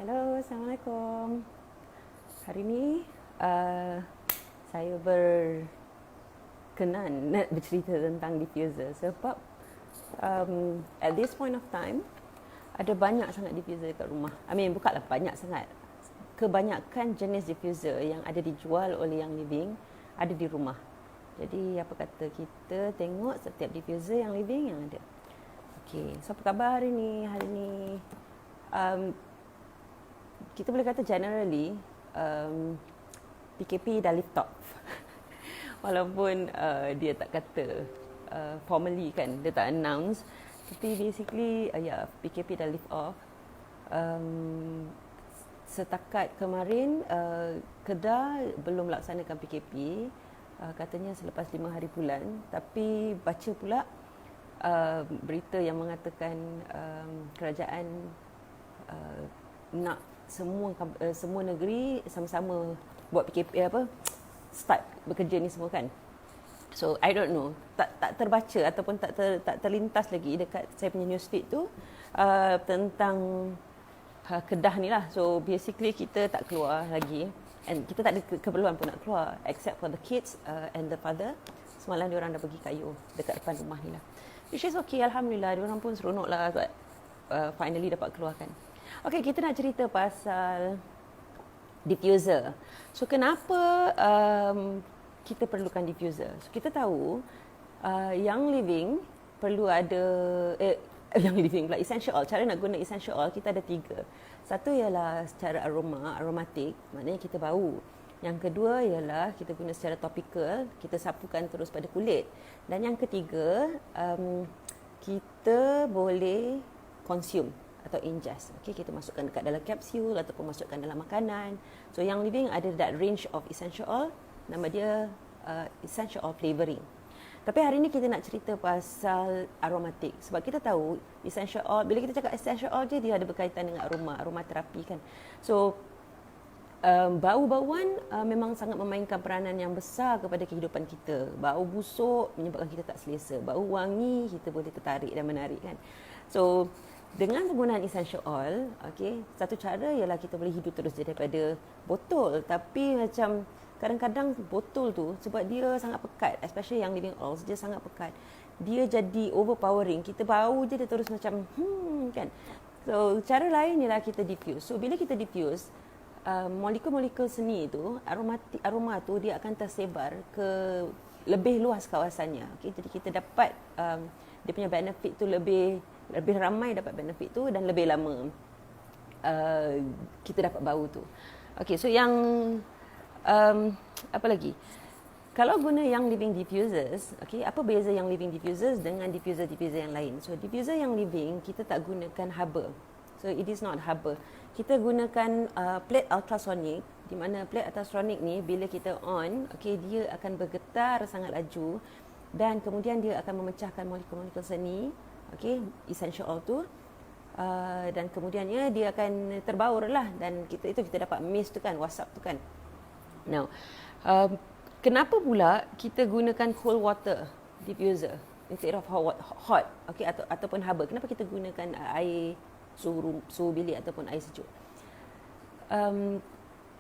Halo, Assalamualaikum. Hari ini saya berkenan nak bercerita tentang diffuser sebab at this point of time ada banyak sangat diffuser dekat rumah. Bukanlah banyak sangat. Kebanyakan jenis diffuser yang ada dijual oleh yang living ada di rumah. Jadi apa kata kita tengok setiap diffuser yang living yang ada. Okey, so apa khabar hari ni? Hari ni kita boleh kata generally PKP dah lift off. Walaupun dia tak kata formally kan, dia tak announce, tapi basically PKP dah lift off. Setakat kemarin Kedah belum laksanakan PKP, katanya selepas 5 hari bulan, tapi baca pula berita yang mengatakan kerajaan nak semua negeri sama-sama buat PKP start bekerja ni semua kan. So I don't know, tak terbaca ataupun tak terlintas lagi dekat saya punya newsfeed tu tentang Kedah ni lah. So basically kita tak keluar lagi and kita tak ada keperluan pun nak keluar except for the kids and the father. Semalam diorang dah pergi kayu dekat depan rumah ni lah, which is okay, Alhamdulillah. Diorang pun seronok lah finally dapat keluarkan. Okay, kita nak cerita pasal diffuser. So kenapa kita perlukan diffuser? So kita tahu yang living perlu ada yang living pula essential oil. Cara nak guna essential oil kita ada 3. Satu ialah secara aromatik, maknanya kita bau. Yang kedua ialah kita guna secara topikal, kita sapukan terus pada kulit. Dan yang ketiga, kita boleh consume atau ingest. Okay, kita masukkan dekat dalam kapsul ataupun masukkan dalam makanan. So yang living ada that range of essential oil, nama dia essential oil flavoring. Tapi hari ni kita nak cerita pasal aromatik sebab kita tahu essential oil, bila kita cakap essential oil je dia ada berkaitan dengan aromaterapi kan. So bau-bauan memang sangat memainkan peranan yang besar kepada kehidupan kita. Bau busuk menyebabkan kita tak selesa. Bau wangi kita boleh tertarik dan menarik kan. So dengan penggunaan essential oil, okay, satu cara ialah kita boleh hidup terus daripada botol. Tapi macam kadang-kadang botol tu sebab dia sangat pekat, especially yang living oils, dia sangat pekat. Dia jadi overpowering. Kita bau je dia terus macam kan. So cara lain ialah kita diffuse. So bila kita diffuse, molekul-molekul seni tu, aroma tu dia akan tersebar ke lebih luas kawasannya. Okay, jadi kita dapat dia punya benefit tu lebih ramai dapat benefit tu dan lebih lama kita dapat bau tu. Okay, so yang apa lagi? Kalau guna yang living diffusers, okay, apa beza yang living diffusers dengan diffuser yang lain? So diffuser yang living kita tak gunakan haba. So it is not haba. Kita gunakan plate ultrasonic, di mana plate ultrasonic ni bila kita on, okay, dia akan bergetar sangat laju dan kemudian dia akan memecahkan molekul-molekul seni, okay, essential oil tu, dan kemudiannya dia akan terbaur lah dan kita dapat mist tu kan, wasap tu kan. Now, kenapa pula kita gunakan cold water diffuser instead of hot, okay, ataupun haba? Kenapa kita gunakan air suhu bilik ataupun air sejuk?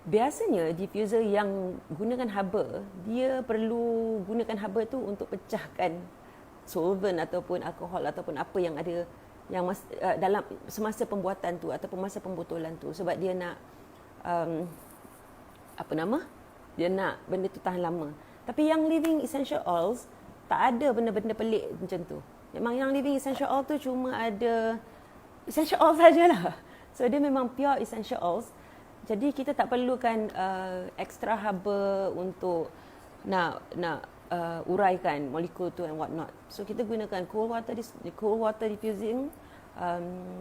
Biasanya diffuser yang gunakan haba, dia perlu gunakan haba tu untuk pecahkan solvent ataupun alkohol ataupun apa yang ada yang dalam semasa pembuatan tu ataupun masa pembotolan tu, sebab dia nak dia nak benda tu tahan lama. Tapi yang living essential oils tak ada benda-benda pelik macam tu. Memang yang living essential oil tu cuma ada essential oil sajalah. So dia memang pure essential oils. Jadi kita tak perlukan extra haba untuk nak uraikan molekul tu and what not. So kita gunakan cold water diffusing.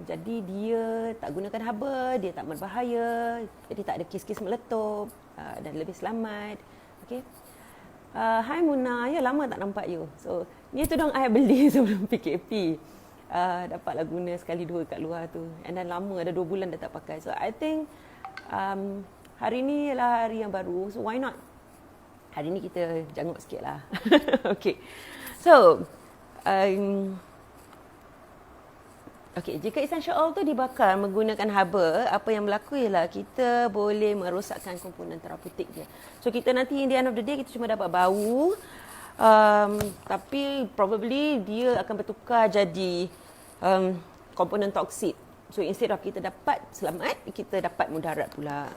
Jadi dia tak gunakan haba, dia tak berbahaya, jadi tak ada kes-kes meletup dan lebih selamat. Okay. Hai Muna, ya lama tak nampak you. So ni tu dong I beli sebelum PKP. Dapatlah guna sekali dua kat luar tu. And then lama, ada 2 bulan dah tak pakai. So I think hari ni ialah hari yang baru. So why not? Hari ni kita janguk sikit lah. Okay. So Okey, jika essential oil tu dibakar menggunakan haba, apa yang berlaku ialah kita boleh merosakkan komponen terapeutik dia. So kita nanti in the end of the day kita cuma dapat bau, tapi probably dia akan bertukar jadi komponen toksik. So instead of kita dapat selamat, kita dapat mudarat pula.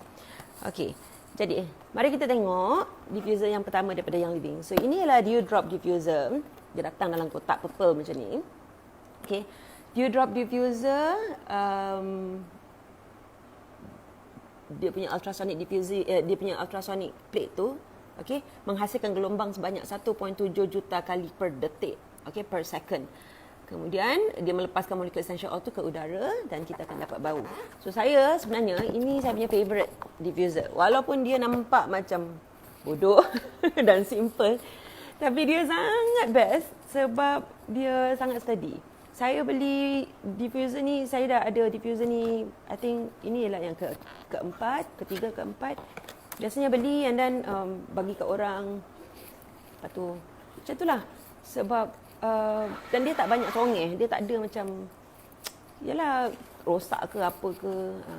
Okey. Jadi, mari kita tengok diffuser yang pertama daripada yang living. So ini ialah dew drop diffuser. Dia datang dalam kotak purple macam ni. Okey. Dew drop diffuser, dia punya ultrasonic diffuser, dia punya ultrasonic plate tu, okay, menghasilkan gelombang sebanyak 1.7 juta kali per detik, okay, per second. Kemudian dia melepaskan molekul essential oil tu ke udara dan kita akan dapat bau. So saya sebenarnya ini saya punya favourite diffuser. Walaupun dia nampak macam bodoh dan simple, tapi dia sangat best sebab dia sangat sturdy. Saya beli diffuser ni, saya dah ada diffuser ni, I think ini ialah yang keempat, ketiga, keempat. Biasanya beli and then bagi kat orang. Lepas tu, macam itulah. Sebab, dan dia tak banyak songeh, dia tak ada macam, yalah, rosak ke apa ke.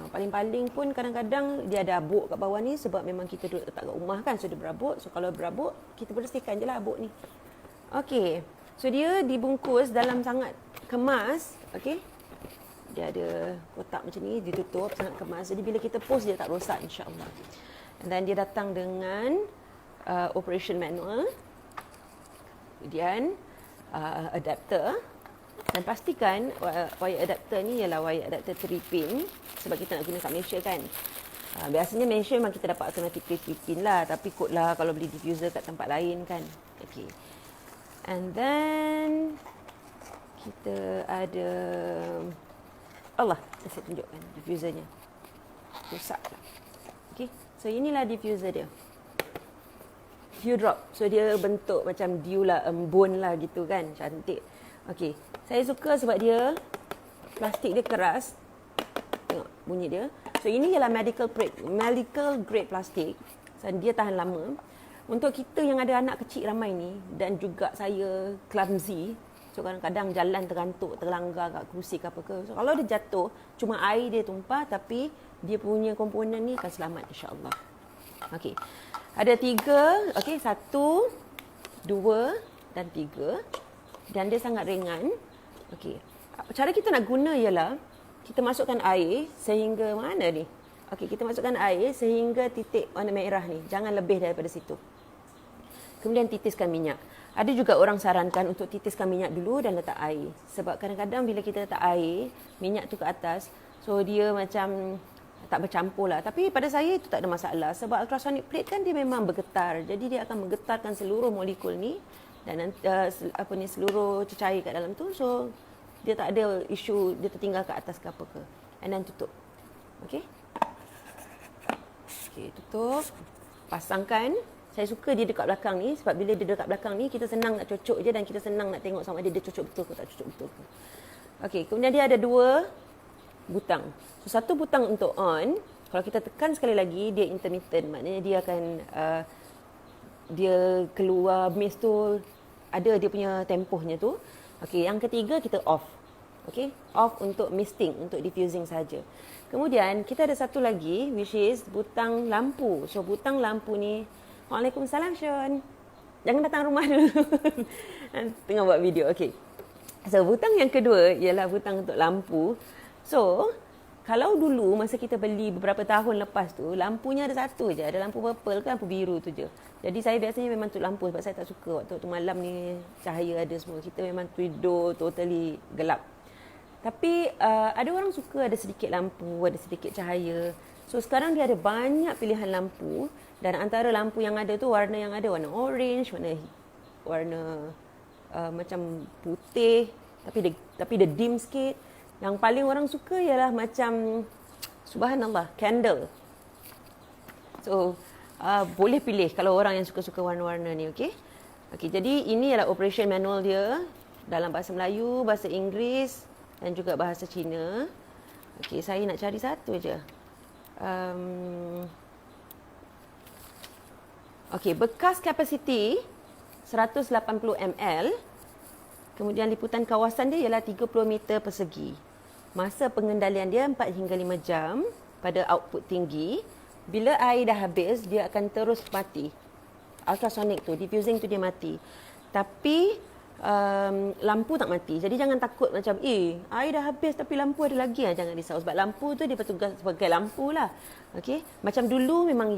Paling-paling pun kadang-kadang dia ada abuk kat bawah ni sebab memang kita duduk letak kat rumah kan, so dia berabuk. So kalau berabuk, kita bersihkan je lah abuk ni. Okay. So dia dibungkus dalam sangat kemas, okey. Dia ada kotak macam ni, ditutup sangat kemas. Jadi bila kita post dia tak rosak insya-Allah. And then dia datang dengan operation manual. Kemudian adapter. Dan pastikan wire adapter ni ialah wire adapter 3 pin sebab kita nak guna kat Malaysia kan. Biasanya Malaysia memang kita dapat automatically 3 pin lah, tapi kot lah kalau beli diffuser kat tempat lain kan. Okey. And then kita ada, Allah, saya tunjukkan diffusernya. Rosak lah. Okay, so inilah diffuser dia. Dew drop. So dia bentuk macam dew lah, embun lah gitu kan. Cantik. Okay, saya suka sebab dia, plastik dia keras. Tengok bunyi dia. So ini ialah medical grade plastik. So dia tahan lama. Untuk kita yang ada anak kecil ramai ni, dan juga saya clumsy, so kadang-kadang jalan tergantuk, terlanggar kat kerusi ke apa ke. So kalau dia jatuh, cuma air dia tumpah, tapi dia punya komponen ni akan selamat insya-Allah. Okey. Ada 3, okey, 1, 2 dan 3. Dan dia sangat ringan. Okey. Cara kita nak guna ialah kita masukkan air sehingga mana ni? Okey, kita masukkan air sehingga titik warna merah ni, jangan lebih daripada situ. Kemudian titiskan minyak. Ada juga orang sarankan untuk titiskan minyak dulu dan letak air. Sebab kadang-kadang bila kita letak air, minyak tu ke atas, so dia macam tak bercampur lah. Tapi pada saya itu tak ada masalah. Sebab ultrasonic plate kan dia memang bergetar. Jadi dia akan menggetarkan seluruh molekul ni dan seluruh cecair kat dalam tu. So dia tak ada isu dia tertinggal ke atas ke apa ke. And then tutup. Okey. Okey, tutup. Pasangkan. Saya suka dia dekat belakang ni sebab bila dia dekat belakang ni kita senang nak cocok je dan kita senang nak tengok sama ada dia cocok betul ke tak cocok betul ke. Okey, kemudian dia ada 2 butang. So satu butang untuk on, kalau kita tekan sekali lagi dia intermittent, maknanya dia akan dia keluar mist tu ada dia punya tempohnya tu. Okey, yang ketiga kita off. Okey, off untuk misting, untuk diffusing saja. Kemudian kita ada satu lagi which is butang lampu. So butang lampu ni, Waalaikumsalam Syun. Jangan datang rumah dulu. Tengah buat video. Okey. So butang yang kedua ialah butang untuk lampu. So kalau dulu masa kita beli beberapa tahun lepas tu, lampunya ada satu je. Ada lampu purple ke lampu biru tu je. Jadi saya biasanya memang tutup lampu sebab saya tak suka waktu malam ni cahaya ada semua. Kita memang tidur totally gelap. Tapi ada orang suka ada sedikit lampu, ada sedikit cahaya. So sekarang dia ada banyak pilihan lampu dan antara lampu yang ada tu warna yang ada warna orange, warna macam putih tapi dia dim sikit. Yang paling orang suka ialah macam subhanallah candle. So boleh pilih kalau orang yang suka-suka warna-warna ni, okey. Okey, jadi ini ialah operation manual dia dalam bahasa Melayu, bahasa Inggeris dan juga bahasa Cina. Okey, saya nak cari satu je. Okey, bekas kapasiti 180 ml. Kemudian liputan kawasan dia ialah 30 meter persegi. masa pengendalian dia 4 hingga 5 jam pada output tinggi. Bila air dah habis, dia akan terus mati. Ultrasonic tu, diffusing tu dia mati. Tapi lampu tak mati. Jadi jangan takut macam air dah habis tapi lampu ada lagi. Jangan risau sebab lampu tu dia bertugas sebagai lampu lah. Okey, macam dulu memang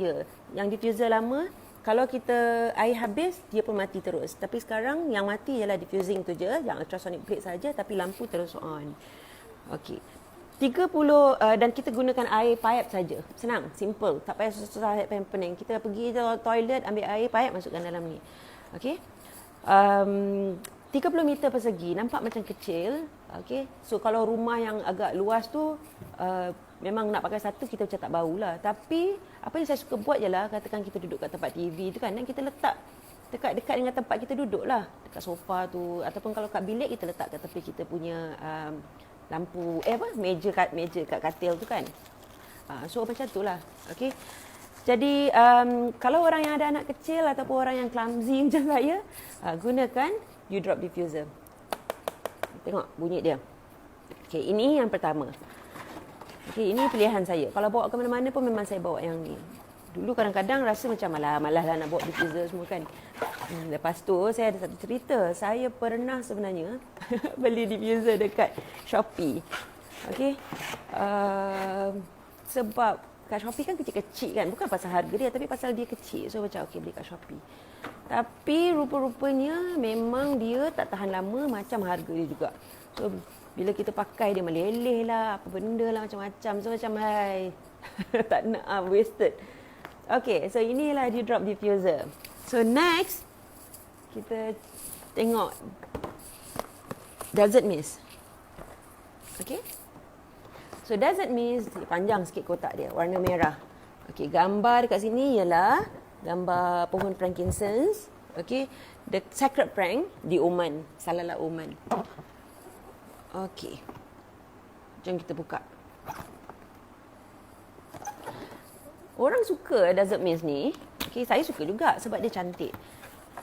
yang diffuser lama, kalau kita air habis dia pun mati terus. Tapi sekarang yang mati ialah diffusing tu je, yang ultrasonic plate saja, tapi lampu terus on. Okey. 30 dan kita gunakan air pipe saja. Senang, simple. Tak payah susah-susah pening. Kita pergi toilet, ambil air pipe, masukkan dalam ni. Okey. 30 meter persegi, nampak macam kecil. Okey. So kalau rumah yang agak luas tu memang nak pakai satu, kita macam tak baulah. Tapi apa yang saya suka buat ialah, katakan kita duduk kat tempat TV tu kan, dan kita letak dekat dengan tempat kita duduk lah, dekat sofa tu, ataupun kalau kat bilik kita letak kat tepi kita punya lampu meja kat katil tu kan. So macam tu lah. Okey. Jadi kalau orang yang ada anak kecil ataupun orang yang clumsy macam saya, gunakan U-drop diffuser. Tengok bunyi dia. Okey, ini yang pertama. Okey, ini pilihan saya. Kalau bawa ke mana-mana pun memang saya bawa yang ni. Dulu kadang-kadang rasa macam malas lah nak bawa diffuser semua kan. Lepas tu saya ada satu cerita. Saya pernah sebenarnya beli diffuser dekat Shopee. Okey. Sebab kat Shopee kan kecil-kecil kan. Bukan pasal harga dia, tapi pasal dia kecil. So macam okey beli kat Shopee. Tapi rupa-rupanya memang dia tak tahan lama macam harga dia juga. So bila kita pakai dia meleleh lah, apa benda lah macam-macam. So macam tak nak wasted. Okay, so inilah U-drop diffuser. So next, kita tengok Desert Mist. Okay. So Desert Mist, panjang sikit kotak dia, warna merah. Okay, gambar dekat sini ialah gambar pohon frankincense. Okay, the sacred prank di Oman, Salalah Oman. Okay, jom kita buka. Orang suka Desert Mist ni. Okay, saya suka juga sebab dia cantik.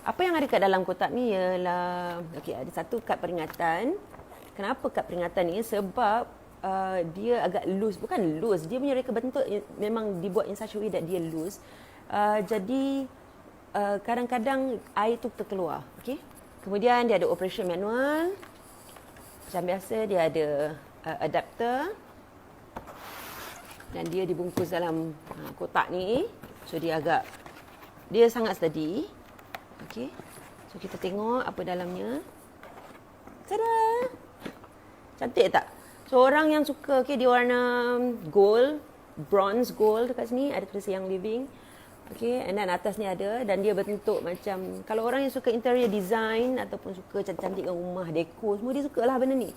Apa yang ada kat dalam kotak ni ialah, okay, ada satu kad peringatan. Kenapa kad peringatan ni? Sebab dia agak loose. Bukan loose, dia punya reka bentuk memang dibuat in such a way that dia loose. Jadi kadang-kadang air tu terkeluar. Okay? Kemudian dia ada operation manual. Macam biasa dia ada adapter. Dan dia dibungkus dalam kotak ni. So dia sangat steady. Okay. So kita tengok apa dalamnya. Tada! Cantik tak? So orang yang suka, okay, dia warna gold, bronze gold dekat sini, ada tulis Young Living. Okay, and then atas ni ada, dan dia berbentuk macam, kalau orang yang suka interior design ataupun suka cantik-cantikkan rumah, dekor, semua dia suka lah benda ni.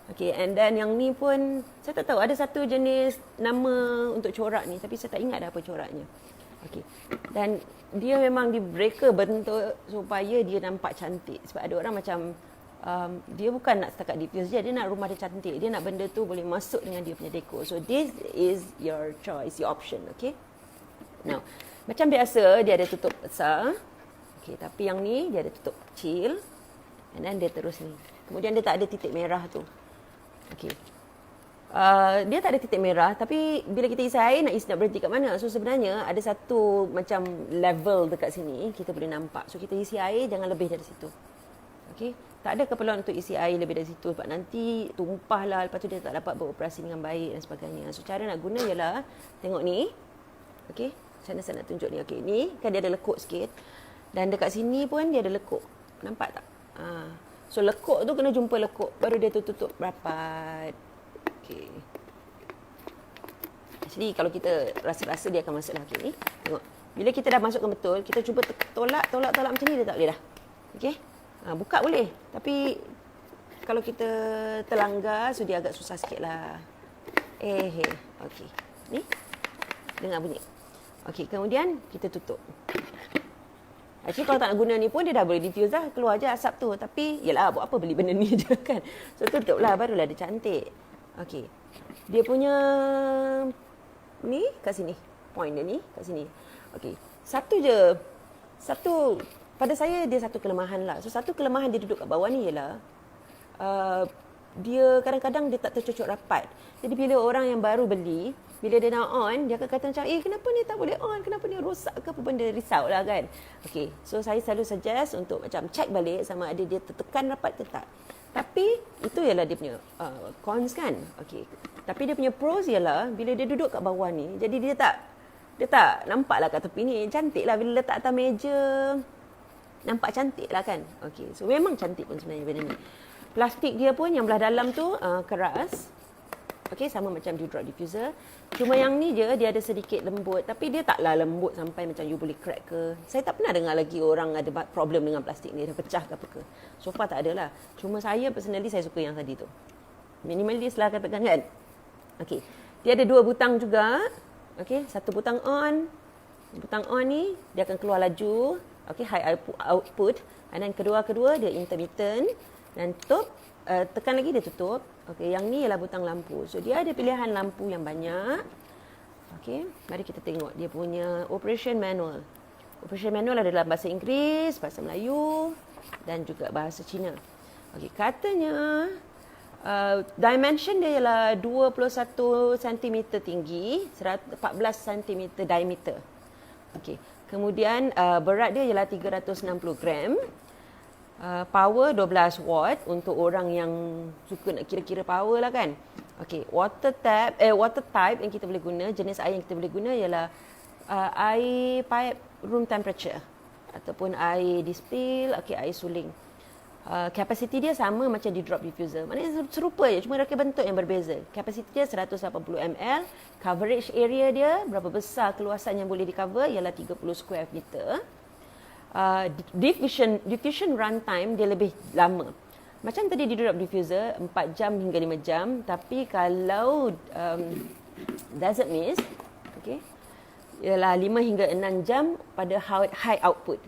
Okay, and then yang ni pun, saya tak tahu, ada satu jenis nama untuk corak ni, tapi saya tak ingat dah apa coraknya. Okay, dan dia memang direka bentuk supaya dia nampak cantik. Sebab ada orang macam, dia bukan nak setakat diffuse je, dia nak rumah dia cantik, dia nak benda tu boleh masuk dengan dia punya dekor. So this is your choice, your option. Okay, now macam biasa dia ada tutup besar. Okay, tapi yang ni dia ada tutup kecil, and then dia terus ni. Kemudian dia tak ada titik merah tu. Okay, dia tak ada titik merah, tapi bila kita isi air nak berhenti kat mana? So sebenarnya ada satu macam level dekat sini kita boleh nampak. So kita isi air jangan lebih dari situ. Okay, tak ada keperluan untuk isi air lebih dari situ sebab nanti tumpah lah, lepas tu dia tak dapat beroperasi dengan baik dan sebagainya. So cara nak guna ialah tengok ni. Okay, macam mana saya nak tunjuk ni? Okay, ni kan dia ada lekuk sikit, dan dekat sini pun dia ada lekuk. Nampak tak? So lekuk tu kena jumpa lekuk, baru dia tutup rapat. Okay. Actually kalau kita rasa-rasa dia akan masuk lah. Okay, ni tengok. Bila kita dah masukkan betul, kita cuba tolak macam ni, dia tak boleh dah. Okay, buka boleh, tapi kalau kita terlanggar, so dia agak susah sikit lah. Okay, ni dengar bunyi. Okay, kemudian kita tutup. Actually kalau tak nak guna ni pun dia dah boleh diffuse dah, keluar je asap tu. Tapi yelah, buat apa beli benda ni je kan. So tutup lah, barulah dia cantik. Okay, dia punya ni kat sini, point dia ni kat sini. Okay, satu pada saya dia satu kelemahan lah. So satu kelemahan dia duduk kat bawah ni ialah dia kadang-kadang dia tak tercocok rapat. Jadi bila orang yang baru beli, bila dia nak on, dia akan kata macam, kenapa ni tak boleh on? Kenapa ni rosak ke apa benda? Risau lah kan. Okay, so saya selalu suggest untuk macam check balik sama ada dia tertekan rapat ke tak. Tapi itu ialah dia punya cons kan. Okay. Tapi dia punya pros ialah bila dia duduk kat bawah ni, jadi dia tak nampak lah kat tepi ni. Cantik lah bila letak atas meja. Nampak cantik lah kan. Okay, so memang cantik pun sebenarnya benda ni. Plastik dia pun yang belah dalam tu keras. Okay, sama macam dewdrop diffuser. Cuma yang ni je, dia ada sedikit lembut. Tapi dia taklah lembut sampai macam you boleh crack ke. Saya tak pernah dengar lagi orang ada problem dengan plastik ni. Dah pecah ke apa ke. So far tak ada lah. Cuma saya personally, saya suka yang tadi tu. Minimalis lah katakan kan. Okay, dia ada 2 butang juga. Okay, satu butang on. Butang on ni, dia akan keluar laju. Okay, high output. And then kedua dia intermittent. Dan tutup. Tekan lagi dia tutup. Okey, yang ni ialah butang lampu. So dia ada pilihan lampu yang banyak. Okey, mari kita tengok dia punya operation manual. Operation manual ada dalam bahasa Inggeris, bahasa Melayu dan juga bahasa Cina. Okey, katanya dimension dia ialah 21 cm tinggi, 14 cm diameter. Okey, kemudian berat dia ialah 360 gram. Power 12 watt untuk orang yang suka nak kira-kira power lah kan. Okay, water type yang kita boleh guna, jenis air yang kita boleh guna ialah air pipe room temperature ataupun air distill, okay, air suling. Kapasiti dia sama macam di drop diffuser. Maknanya serupa je, cuma rangka bentuk yang berbeza. Kapasiti dia 180 ml, coverage area dia berapa besar keluasan yang boleh di cover ialah 30 square meter. Diffusion run time dia lebih lama. Macam tadi di drop diffuser 4 jam hingga 5 jam, tapi kalau desert mist, okay, ialah 5 hingga 6 jam pada high output.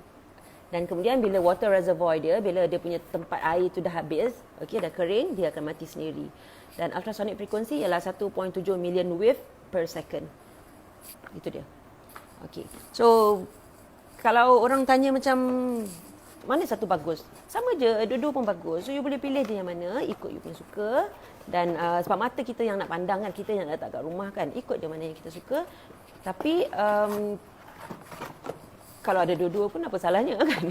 Dan kemudian bila water reservoir dia, bila dia punya tempat air tu dah habis, okay, dah kering, dia akan mati sendiri. Dan ultrasonic frequency ialah 1.7 million wave per second. Itu dia. Okay, so kalau orang tanya macam mana satu bagus, sama je, dua-dua pun bagus. So you boleh pilih je yang mana, ikut you punya suka. Dan sebab mata kita yang nak pandang kan, kita yang nak letak kat rumah kan, ikut je mana yang kita suka. Tapi kalau ada dua-dua pun apa salahnya kan.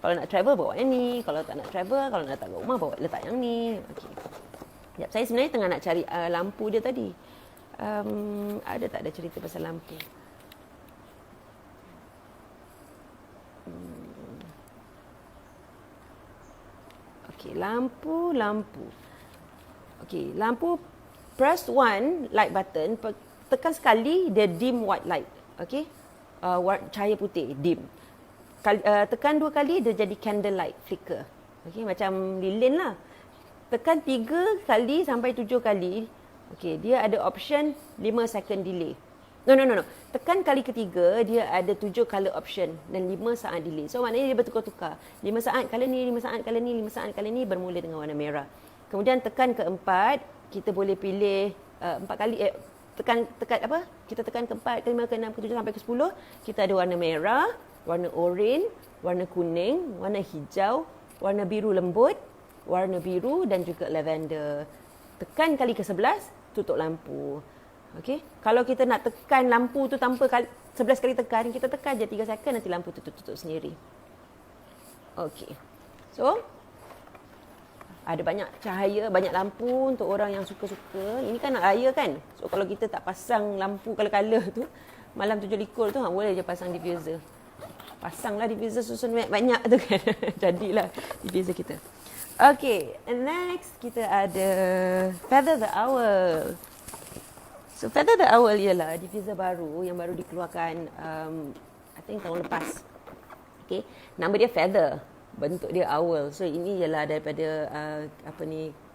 Kalau nak travel bawa yang ni, kalau tak nak travel, kalau nak letak kat rumah bawa letak yang ni. Okay. Sekejap, saya sebenarnya tengah nak cari lampu dia tadi. Ada tak ada cerita pasal lampu? Okey, lampu. Okey, lampu press 1 light button, tekan sekali dia dim white light. Okey. Cahaya putih dim. Tekan 2 kali dia jadi candle light flicker. Okey, macam lilin lah. Tekan 3 kali sampai 7 kali. Okey, dia ada option 5 second delay. No. Tekan kali ketiga, dia ada 7 color option dan 5 saat delay. So maknanya dia bertukar-tukar. 5 saat kali ni, 5 saat kali ni, 5 saat kali ni bermula dengan warna merah. Kemudian tekan keempat, kita boleh pilih 4 kali, tekan apa? Kita tekan ke-4, ke-5, ke-6, ke-7 sampai ke-10. Kita ada warna merah, warna oranye, warna kuning, warna hijau, warna biru lembut, warna biru dan juga lavender. Tekan kali ke-11, tutup lampu. Okey, kalau kita nak tekan lampu tu tanpa 11 kali tekan, kita tekan je 3 second, nanti lampu tu tutup sendiri. Okey. So ada banyak cahaya, banyak lampu untuk orang yang suka-suka. Ini kan nak raya kan. So kalau kita tak pasang lampu color-color tu, malam 7 likur tu boleh je pasang diffuser. Pasanglah diffuser susun banyak tu kan. Jadilah diffuser kita. Okey, and next kita ada Feather the Owl. So Feather the Owl ialah diffuser baru yang baru dikeluarkan I think tahun lepas. Okay, nama dia Feather, bentuk dia owl. So ini ialah daripada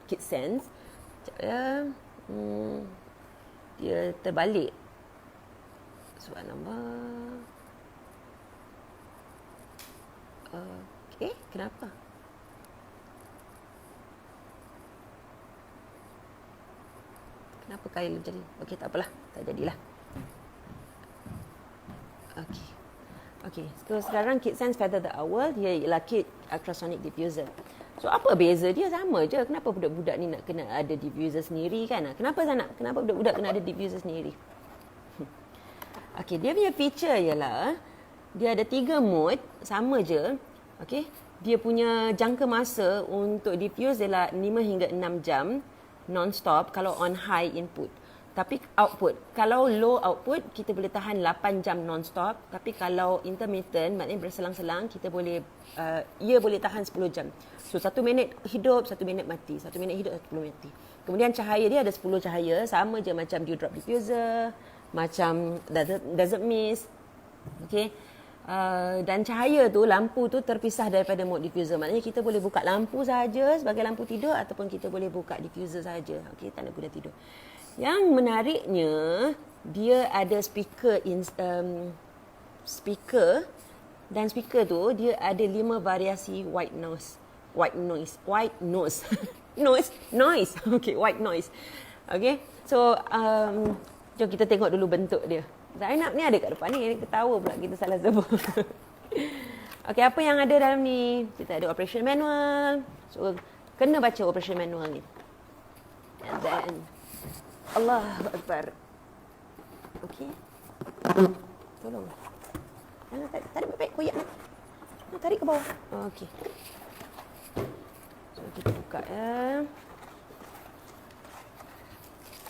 KitSense. Dia terbalik. Sebab nama. Okay, kenapa? Kenapa kali macam ni? Okey, tak apalah. Tak jadilah. Okey, so sekarang KitSense Feather the Owl, dia ialah kit ultrasonic diffuser. So apa beza dia? Sama je. Kenapa budak-budak ni nak kena ada diffuser sendiri kan? Kenapa budak-budak kena ada diffuser sendiri? Okay, dia punya feature ialah dia ada 3 mode, sama je. Okay, dia punya jangka masa untuk diffuse ialah 5 hingga 6 jam non-stop kalau on high input. Tapi output, kalau low output kita boleh tahan 8 jam non-stop. Tapi kalau intermittent, maknanya berselang-selang, kita boleh ia boleh tahan 10 jam. So 1 minit hidup, 1 minit mati, 1 minit hidup, 1 minit mati. Kemudian cahaya dia ada 10 cahaya, sama je macam dewdrop diffuser, macam desert mist. Okay. Dan cahaya tu, lampu tu terpisah daripada mode diffuser. Maknanya kita boleh buka lampu saja sebagai lampu tidur ataupun kita boleh buka diffuser saja. Okay, tak nak guna tidur. Yang menariknya, dia ada speaker dan speaker tu dia ada 5 variasi white noise. Okay, white noise. Okay, so jom kita tengok dulu bentuk dia. Zainab ni ada kat depan ni, ketawa pula kita salah sebut. Okay, apa yang ada dalam ni? Kita ada operation manual. So, kena baca operation manual ni. And then, Allahu Akbar. Okay. Tolong. Jangan tarik baik-baik, koyak. Tarik ke bawah. Okay. So, kita buka ya.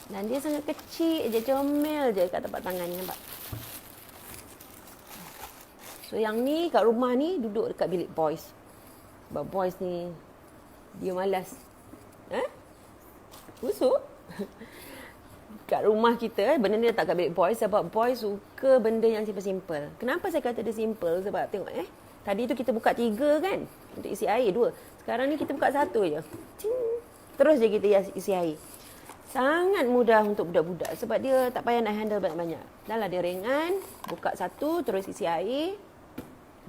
Dan dia sangat kecil je, comel je kat tempat tangan ni, nampak? So, yang ni kat rumah ni duduk dekat bilik boys. Sebab boys ni, dia malas. Busuk? Kat rumah kita, benda ni letak kat bilik boys sebab boys suka benda yang simple-simple. Kenapa saya kata dia simple? Sebab tengok tadi tu kita buka 3 kan? Untuk isi air 2. Sekarang ni kita buka 1 je. Terus je kita isi air. Sangat mudah untuk budak-budak sebab dia tak payah nak handle banyak-banyak. Dah lah dia ringan, buka 1 terus isi air.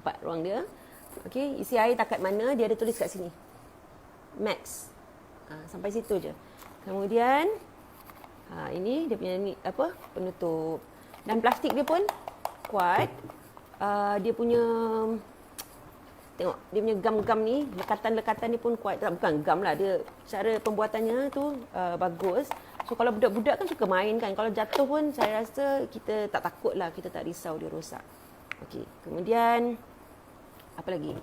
4 ruang dia. Okey, isi air takat mana dia ada tulis kat sini. Max. Sampai situ je. Kemudian ini dia punya ni penutup. Dan plastik dia pun kuat. Dia punya tengok dia punya gam-gam ni, lekatan-lekatan ni pun kuat. Bukan gam lah, dia cara pembuatannya tu bagus. So kalau budak-budak kan suka main kan, kalau jatuh pun saya rasa kita tak takut lah, kita tak risau dia rosak. Okey, kemudian apa lagi?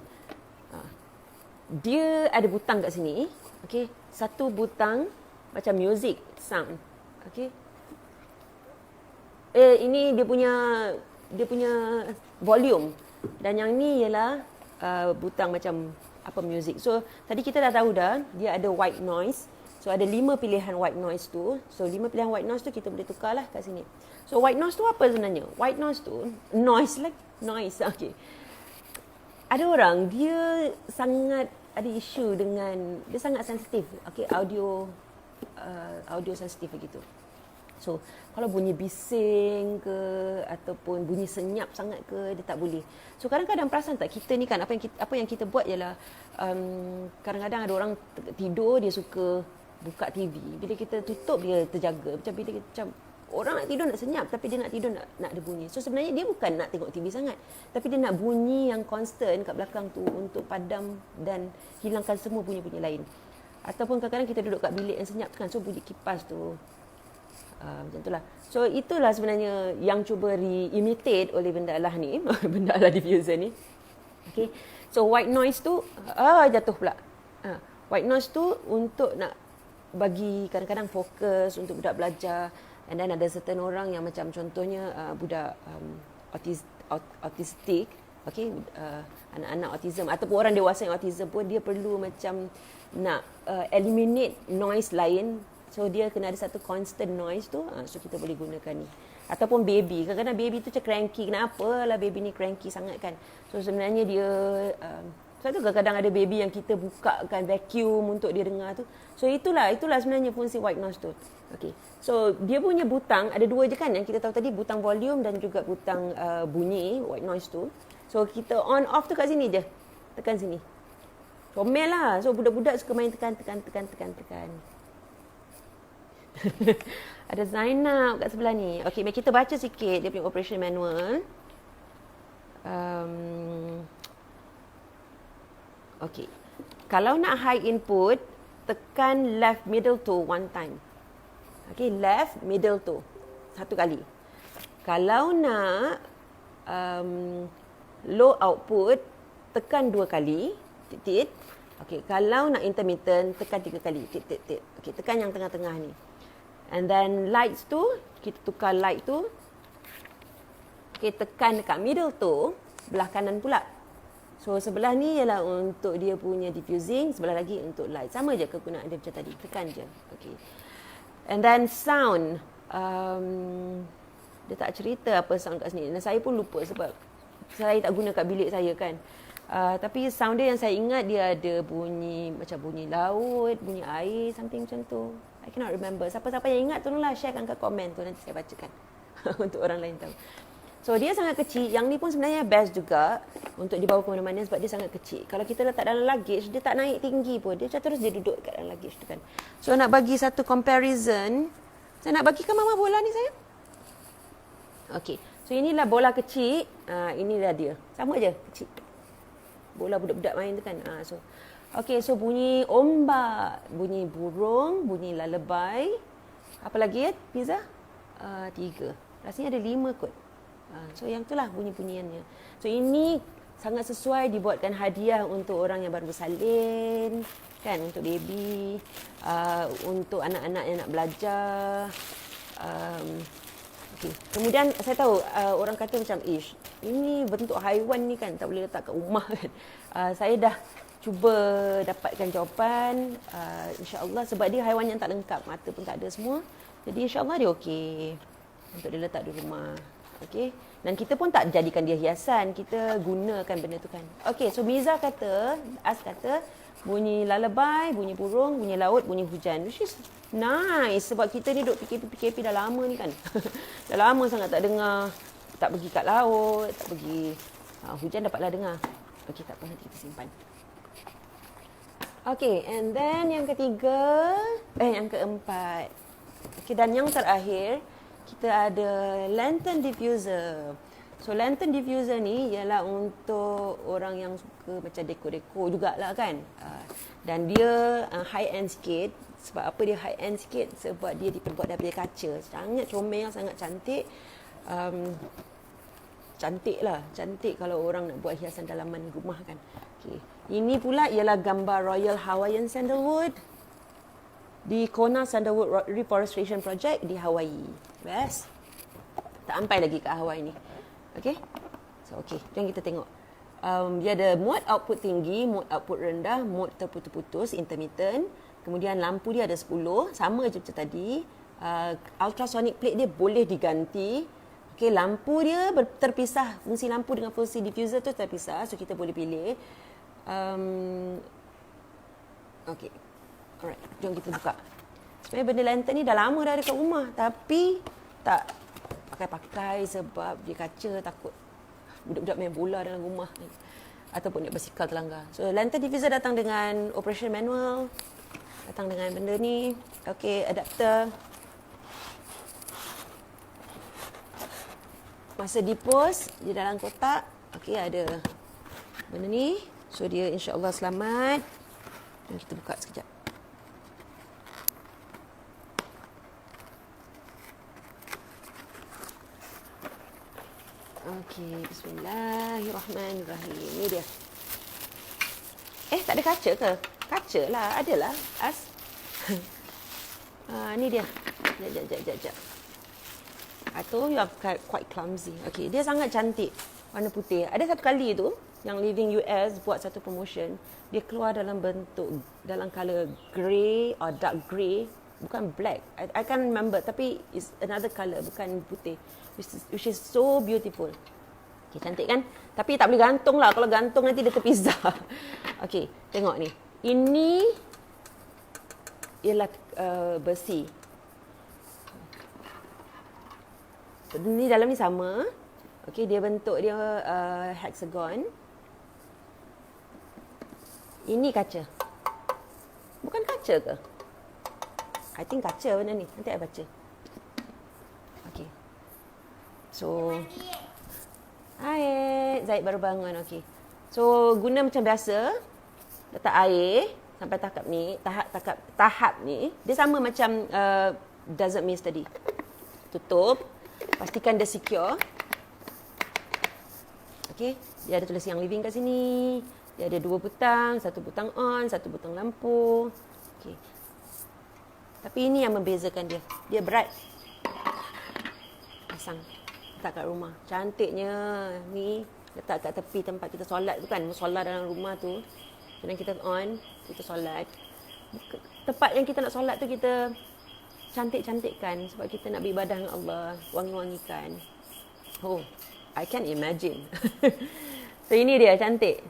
Dia ada butang kat sini. Okey, satu butang macam music sound. Okey. Ini dia punya volume, dan yang ni ialah butang macam apa music. So tadi kita dah tahu dah dia ada white noise. So ada 5 pilihan white noise tu. So 5 pilihan white noise tu kita boleh tukarlah kat sini. So white noise tu apa sebenarnya? White noise tu noise. Okey. Ada orang dia sangat ada isu dengan, dia sangat sensitif. Okey, audio sensitif begitu. So, kalau bunyi bising ke ataupun bunyi senyap sangat ke, dia tak boleh. So, kadang-kadang perasan tak kita ni kan, apa yang kita buat ialah kadang-kadang ada orang tidur dia suka buka TV. Bila kita tutup dia terjaga. Macam orang nak tidur nak senyap tapi dia nak tidur nak ada bunyi. So, sebenarnya dia bukan nak tengok TV sangat, tapi dia nak bunyi yang constant kat belakang tu untuk padam dan hilangkan semua bunyi-bunyi lain. Ataupun kadang-kadang kita duduk kat bilik yang senyap kan, so bunyi kipas tu. Macam itulah. So itulah sebenarnya yang cuba re-imitate oleh benda Allah ni, benda Allah diffuser ni. Okay. So white noise tu, jatuh pula. White noise tu untuk nak bagi kadang-kadang fokus untuk budak belajar. And then ada certain orang yang macam contohnya budak autistik, okay, anak-anak autism ataupun orang dewasa yang autism pun dia perlu macam nak eliminate noise lain. So dia kena ada satu constant noise tu. So kita boleh gunakan ni. Ataupun baby. Kadang-kadang baby tu macam cranky. Kenapa lah baby ni cranky sangat kan? So sebenarnya dia sebab tu kadang-kadang ada baby yang kita bukakan vacuum untuk dia dengar tu. So itulah sebenarnya fungsi white noise tu. Okay. So dia punya butang ada 2 je kan yang kita tahu tadi, butang volume dan juga butang bunyi white noise tu. So kita on off tu kat sini je. Tekan sini. Comel lah. So budak-budak suka main tekan. Ada Zainab kat sebelah ni. Okey, mari kita baca sikit dia punya operation manual. Okey. Kalau nak high input, tekan left middle toe one time. Okay, left middle toe. Satu kali. Kalau nak low output, tekan 2 kali. Tit-tit. Okay, kalau nak intermittent, tekan 3 kali. Tit-tit-tit. Okay, tekan yang tengah-tengah ni. And then lights tu, kita tukar light tu. Okay, tekan dekat middle toe, belah kanan pula. So, sebelah ni ialah untuk dia punya diffusing, sebelah lagi untuk light. Sama je kegunaan dia macam tadi. Tekan je. Okay. And then sound. Dia tak cerita apa sound kat sini. Dan saya pun lupa sebab saya tak guna kat bilik saya kan. Tapi sound dia yang saya ingat, dia ada bunyi, macam bunyi laut, bunyi air, something macam tu. I cannot remember. Siapa-siapa yang ingat, tolonglah sharekan kat komen tu. Nanti saya bacakan. Untuk orang lain tahu. So, dia sangat kecil. Yang ni pun sebenarnya best juga untuk dibawa ke mana-mana sebab dia sangat kecil. Kalau kita letak dalam luggage, dia tak naik tinggi pun. Dia macam terus dia duduk kat dalam luggage tu kan. So, nak bagi satu comparison. Saya nak bagikan Mama bola ni sayang. Okay. So, inilah bola kecil. Inilah dia. Sama je, kecil. Bola budak-budak main tu kan. Okay, so bunyi ombak, bunyi burung, bunyi lalabai. Apa lagi ya, Pizza? 3. Rasanya ada 5 kot. So yang itulah bunyi-bunyiannya. So ini sangat sesuai dibuatkan hadiah untuk orang yang baru bersalin, kan, untuk baby, untuk anak-anak yang nak belajar. Okay. Kemudian saya tahu orang kata macam, ini bentuk haiwan ni kan tak boleh letak kat rumah kan. Saya dah cuba dapatkan jawapan, insya-Allah, sebab dia haiwan yang tak lengkap, mata pun tak ada semua. Jadi insya-Allah dia okey untuk diletak di rumah. Okey. Dan kita pun tak jadikan dia hiasan, kita gunakan benda tu kan. Okey, so Miza kata, kata bunyi lalabai, bunyi burung, bunyi laut, bunyi hujan. Which is nice sebab kita ni duduk PKP dah lama ni kan. Dah lama sangat tak dengar, tak pergi kat laut, tak pergi hujan dapatlah dengar. Okey, tak apa, nanti kita simpan. Okey, and then yang ketiga, yang keempat. Okey, dan yang terakhir, kita ada lantern diffuser. So lantern diffuser ni ialah untuk orang yang suka macam dekor-dekor jugalah kan. Dan dia high end sikit. Sebab apa dia high end sikit? Sebab dia diperbuat daripada kaca. Sangat comel, sangat cantik. Cantik lah. Cantik kalau orang nak buat hiasan dalaman rumah kan. Okay. Ini pula ialah gambar Royal Hawaiian Sandalwood di Kona Sandalwood Reforestation Project di Hawaii. Best. Tak sampai lagi kat Hawaii ni. Okay. So, okay. Jom kita tengok. Dia ada mode output tinggi, mode output rendah, mode terputus-putus, intermittent. Kemudian lampu dia ada 10. Sama je macam tadi. Ultrasonic plate dia boleh diganti. Okay, lampu dia terpisah. Fungsi lampu dengan fungsi diffuser tu terpisah. So, kita boleh pilih. Okay. Alright, jom kita buka. Sebenarnya benda lantern ni dah lama dah ada kat rumah. Tapi tak pakai-pakai sebab dia kaca, takut budak-budak main bola dalam rumah kan. Ataupun naik basikal terlanggar. So lantern diffuser datang dengan operation manual. Datang dengan benda ni. Okay, adapter. Masa dipos, dia dalam kotak. Okay, ada benda ni. So dia insya-Allah selamat. Jom kita buka sekejap. Okey, bismillahirrahmanirrahim. Ini dia. Tak ada kaca ke? Kaca lah, adalah. Ni dia. Jap. I told you I'm quite clumsy. Okey, dia sangat cantik. Warna putih. Ada satu kali tu, yang Living US buat satu promotion. Dia keluar dalam bentuk, dalam color grey or dark grey. Bukan black. I can't remember. Tapi it's another color. Bukan putih. Which is so beautiful. Okay, cantik kan? Tapi tak boleh gantung lah. Kalau gantung nanti dia terpisah. Okay, tengok ni. Ini ialah besi. Ni dalam ni sama. Okay, dia bentuk dia hexagon. Ini kaca. Bukan kaca ke? I think kaca benda ni. Nanti I baca. Okay. So, hai, Zaid baru bangun. Okay. So, guna macam biasa. letak air sampai tahap ni. Dia sama macam Desert Maze tadi. Tutup. Pastikan dia secure. Okey, dia ada tulis yang living kat sini. Dia ada 2 butang, 1 butang on, 1 butang lampu. Okey. Tapi ini yang membezakan dia. Dia berat. Pasang. Letak kat rumah. Cantiknya. Ni letak kat tepi tempat kita solat tu kan. Musolah dalam rumah tu. Dan kita on, kita solat. Tempat yang kita nak solat tu kita cantik-cantikkan sebab kita nak beribadah dengan Allah, wangi-wangikan. Oh, I can imagine. So ini dia cantik.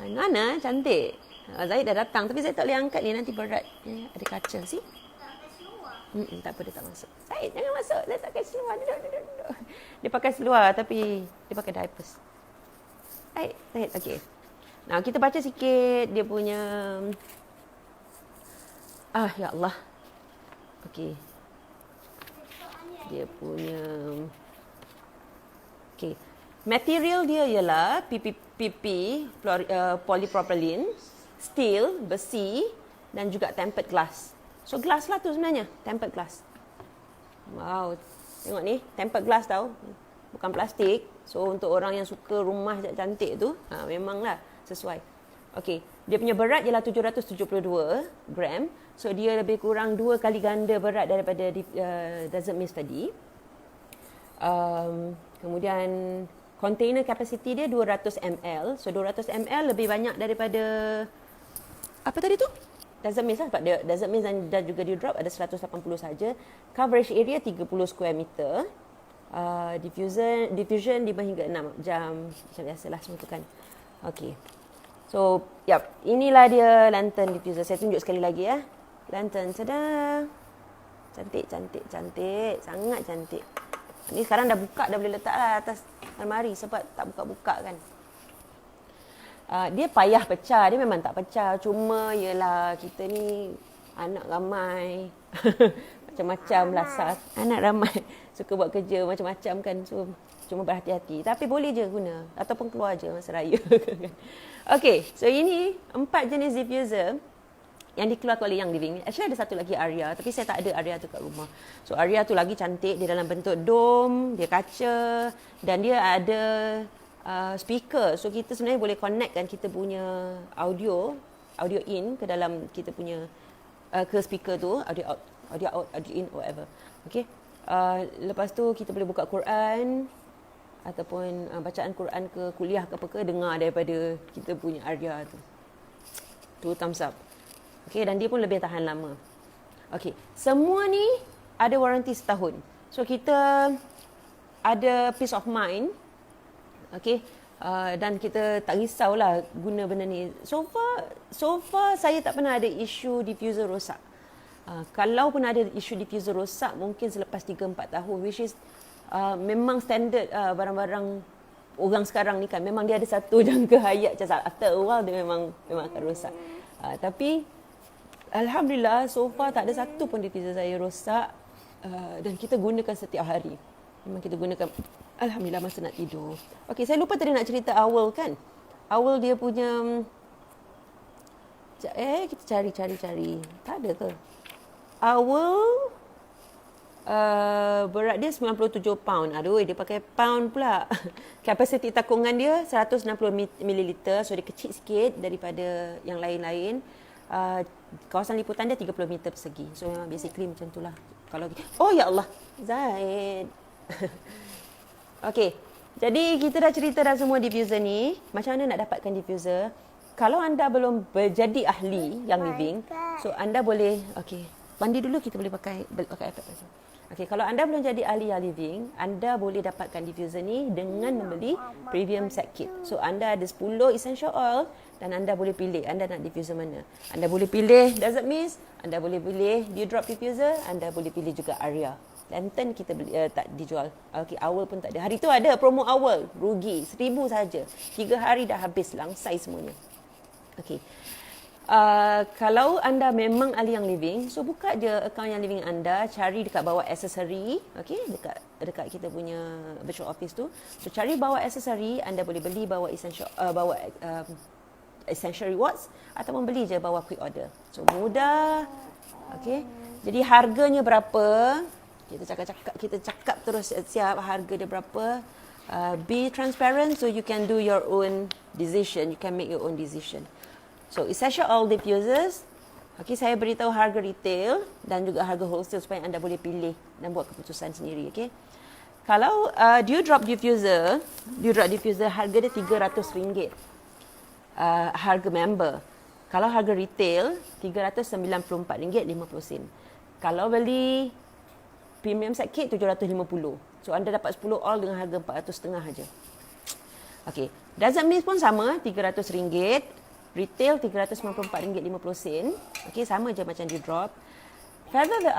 Mana cantik. Zahid dah datang tapi saya tak boleh angkat ni, nanti berat. Ada kaca sih. Tak apa, dia tak masuk. Zahid jangan masuk. Dia tak pakai seluar. Duduk. Dia pakai seluar tapi dia pakai diapers. Zahid. Okey. Nah, kita baca sikit dia punya ya Allah. Okey. Dia punya material dia ialah PP polypropylene, steel, besi dan juga tempered glass. So glass lah tu sebenarnya, tempered glass. Wow, tengok ni, tempered glass tau. Bukan plastik. So untuk orang yang suka rumah cantik tu, memanglah sesuai. Okey, dia punya berat ialah 772 gram. So dia lebih kurang 2 kali ganda berat daripada Desert Maze tadi. Kemudian container capacity dia 200 ml. So 200 ml lebih banyak daripada apa tadi tu? Desert Maze lah, sebab Desert Maze dan juga dia drop ada 180 saja. Coverage area 30 square meter. Diffusion 5 hingga 6 jam. Macam biasalah semua tu kan. Okey. So, inilah dia lantern diffuser. Saya tunjuk sekali lagi ya. Lantern, tada. Cantik. Sangat cantik. Ni sekarang dah buka, dah boleh letak lah atas almari sebab tak buka-buka kan. Dia payah pecah. Dia memang tak pecah. Cuma ialah kita ni anak ramai. Macam-macam lah. Anak ramai. Suka buat kerja macam-macam kan. So, cuma berhati-hati. Tapi boleh je guna. Ataupun keluar je masa raya. Okay. So, ini 4 jenis diffuser yang dikeluarkan oleh Young Living. Actually ada satu lagi Aria, tapi saya tak ada Aria tu kat rumah. So Aria tu lagi cantik, dia dalam bentuk dome, dia kaca dan dia ada speaker. So kita sebenarnya boleh connect kan kita punya audio in ke dalam kita punya ke speaker tu, audio out, audio in, whatever. Okay. Lepas tu kita boleh buka Quran ataupun bacaan Quran ke kuliah ke apa ke, dengar daripada kita punya Aria tu. Tu thumbs up. Okay, dan dia pun lebih tahan lama. Okay, semua ni ada warranty setahun. So, kita ada peace of mind. Okay, dan kita tak risaulah guna benda ni. So far saya tak pernah ada isu diffuser rosak. Kalau pun ada isu diffuser rosak, mungkin selepas 3-4 tahun. Which is memang standard barang-barang orang sekarang ni kan. Memang dia ada satu jangka hayat. After a while, dia memang akan rosak. Tapi alhamdulillah, so far tak ada satu pun diffuser saya rosak dan kita gunakan setiap hari. Memang kita gunakan, alhamdulillah, masa nak tidur. Okey, saya lupa tadi nak cerita Owl kan. Owl dia punya, kita cari. Tak ada ke? Owl, berat dia 97 pound. Aduh, dia pakai pound pula. Kapasiti takungan dia 160 ml. So, dia kecil sikit daripada yang lain-lain. Kawasan liputan dia 30 meter persegi. So memang basically macam itulah. Kalau oh ya Allah, Zaid. Okey. Jadi kita dah cerita dah semua diffuser ni. Macam mana nak dapatkan diffuser? Kalau anda belum berjadi ahli Young Living, so anda boleh mandi dulu, kita boleh pakai iPad. Okey, kalau anda belum jadi ahli Young Living, anda boleh dapatkan diffuser ni dengan membeli premium set kit. So anda ada 10 essential oil dan anda boleh pilih anda nak diffuser mana. Anda boleh pilih Desert Maze, anda boleh pilih Dewdrop diffuser, anda boleh pilih juga Aria. Lantern kita beli, tak dijual. Okey, Owl pun tak ada. Hari tu ada promo Owl, rugi 1,000 saja. 3 hari dah habis, langsai semuanya. Okey. Kalau anda memang ahli Young Living, so buka je akaun Young Living anda, cari dekat bawah aksesori, okey, dekat kita punya virtual office tu. So cari bawah aksesori, anda boleh beli bawah essential, bawah Essential Rewards ataupun beli je bawah quick order. So mudah. Okay. Jadi harganya berapa? Kita cakap terus siap harga dia berapa. Be transparent so you can do your own decision. You can make your own decision. So essential oil diffusers. Okay, saya beritahu harga retail dan juga harga wholesale supaya anda boleh pilih dan buat keputusan sendiri. Okay. Kalau Dewdrop diffuser harga dia RM300. Harga member. Kalau harga retail RM394.50. Kalau beli premium set kit RM750. So anda dapat 10 all dengan harga RM400.5 saja. Okey, dozen mist pun sama, RM300. Retail RM394.50. Okey, sama je macam Dewdrop. Feather the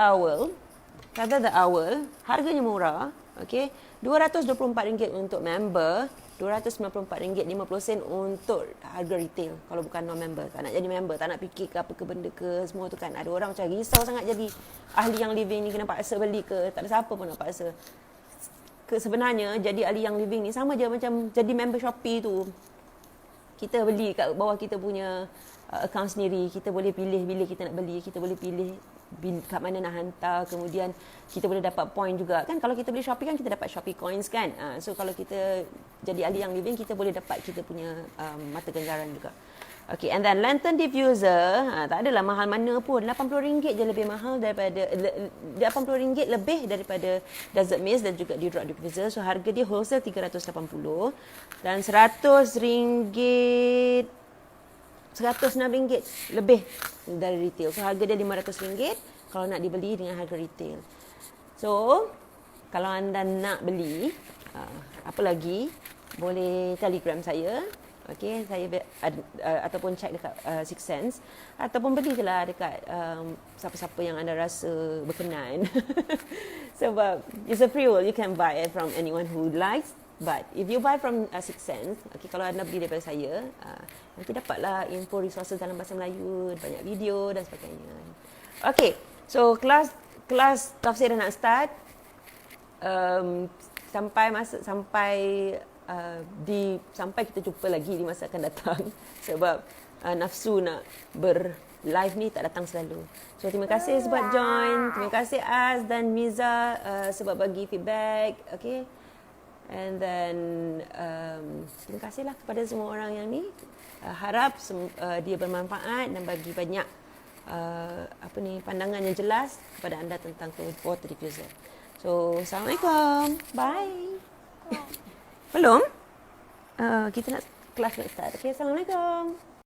Owl harganya murah. Okey, RM224 untuk member, RM294.50 untuk harga retail kalau bukan non-member. Tak nak jadi member, tak nak fikir ke apa ke benda ke, semua tu kan. Ada orang macam risau sangat jadi ahli yang living ni, kena paksa beli ke, tak ada siapa pun nak paksa. Sebenarnya jadi ahli yang living ni sama je macam jadi member Shopee tu. Kita beli kat bawah kita punya account sendiri, kita boleh pilih bila kita nak beli, kita boleh pilih kat mana nak hantar, kemudian kita boleh dapat point juga kan. Kalau kita beli Shopee kan kita dapat Shopee coins kan. So kalau kita jadi ahli yang living, kita boleh dapat kita punya mata ganjaran juga. Okay, and then lantern diffuser, tak adalah mahal mana pun, RM80 je lebih mahal daripada RM80 lebih daripada Desert Mist dan juga Dewdrop diffuser. So harga dia wholesale RM380 dan RM106 lebih dari retail. So harga dia RM500 kalau nak dibeli dengan harga retail. So kalau anda nak beli apa lagi, boleh telegram saya. Okey, saya ataupun check dekat Six Sense ataupun beli je lah dekat siapa-siapa yang anda rasa berkenan. Sebab it's a free world, you can buy it from anyone who likes. But if you buy from Six Sense, okay, kalau anda beli daripada saya, nanti dapatlah info resources dalam bahasa Melayu, banyak video dan sebagainya. Okay, so kelas tafsir dah nak start. Sampai kita jumpa lagi di masa akan datang sebab nafsu nak live ni tak datang selalu. So terima kasih sebab join, terima kasih Az dan Miza sebab bagi feedback. Okay, and then terima kasihlah kepada semua orang yang ni. Harap dia bermanfaat dan bagi banyak pandangan yang jelas kepada anda tentang water diffuser. So Assalamualaikum, bye. Belum? Kita nak kelas nak start. Okay, Assalamualaikum.